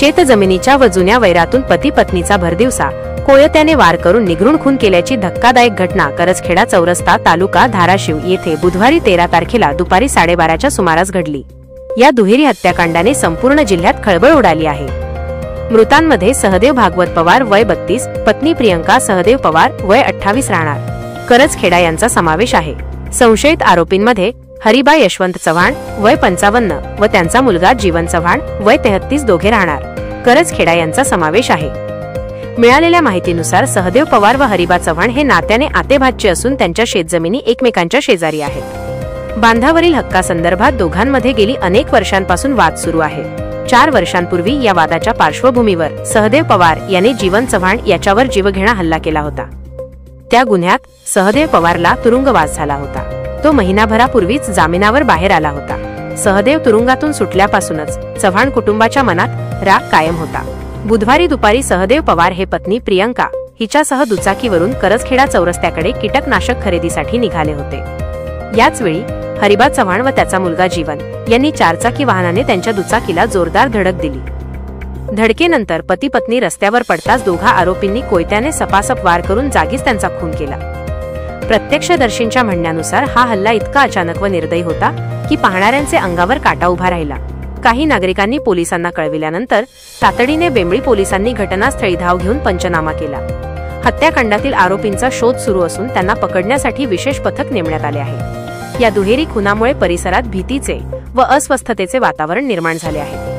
शेतजमिनीच्या व जुन्या वैरातून पती पत्नीचा भरदिवसा कोयत्याने वार करून निगृण खून केल्याची धक्कादायक घटना करजखेडा चौरस्ता तालुका धाराशिव येथे बुधवारी 13 तारखेला दुपारी 12:30च्या सुमारास घडली। या दुहेरी हत्याकांडाने संपूर्ण जिल्ह्यात खळबळ उडाली आहे। मृतांमध्ये सहदेव भागवत पवार वय 32, पत्नी प्रियंका सहदेव पवार वय 28 राहणार करजखेडा यांचा समावेश आहे। संशयित आरोपींमध्ये हरिबा यशवंत चव्हाण वय 55 व त्यांचा मुलगा जीवन चव्हाण वय 33 दोघे राहणार करजखेडा यांचा समावेश आहे। मिळालेल्या माहितीनुसार सहदेव पवार व हरिबा चव्हाण हे नात्याने आतेभाचे असून त्यांच्या शेतजमिनी एकमेकांच्या शेजारी आहेत। बांधावरील हक्कासंदर्भात दोघांमध्ये गेली अनेक वर्षांपासून वाद सुरू आहे। 4 वर्षांपूर्वी या वादाच्या पार्श्वभूमीवर सहदेव पवार यांनी जीवन चव्हाण याच्यावर जीवघेणा हल्ला केला होता। त्या गुन्ह्यात सहदेव पवारला तुरुंगवास झाला होता। तो महिनाभरापूर्वीच जामिनावर बाहेर आला होता। सहदेव तुरुंगातून सुटल्यापासूनच चव्हाण कुटुंबाच्या मनात राग कायम होता। बुधवारी दुपारी सहदेव पवार हे पत्नी प्रियंका हिच्यासह दुचाकीवरून करजखेडा चौरस्त्याकडे कीटकनाशक खरेदीसाठी निघाले होते। याच वेळी हरिबा चव्हाण व त्याचा मुलगा जीवन यांनी 4चाकी वाहनाने त्यांच्या दुचाकीला जोरदार धडक दिली। धडकेनंतर पती पत्नी रस्त्यावर पडताच दोघा आरोपींनी कोयत्याने सपासप वार करून जागीच त्यांचा खून केला। प्रत्यक्षदर्शींच्या म्हणण्यानुसार हा हल्ला इतका अचानक व निर्दयी होता की पाहणाऱ्यांचे अंगावर काटा उभा राहिला। काही नागरिकांनी पोलिसांना कळविल्यानंतर तातडीने बेंबळी पोलिसांनी घटनास्थळी धाव घेऊन पंचनामा केला। हत्याकांडातील आरोपींचा शोध सुरू असून त्यांना पकडण्यासाठी विशेष पथक नेमण्यात आले आहे। या दुहेरी खुनामुळे परिसरात भीतीचे व अस्वस्थतेचे वातावरण निर्माण झाले आहे।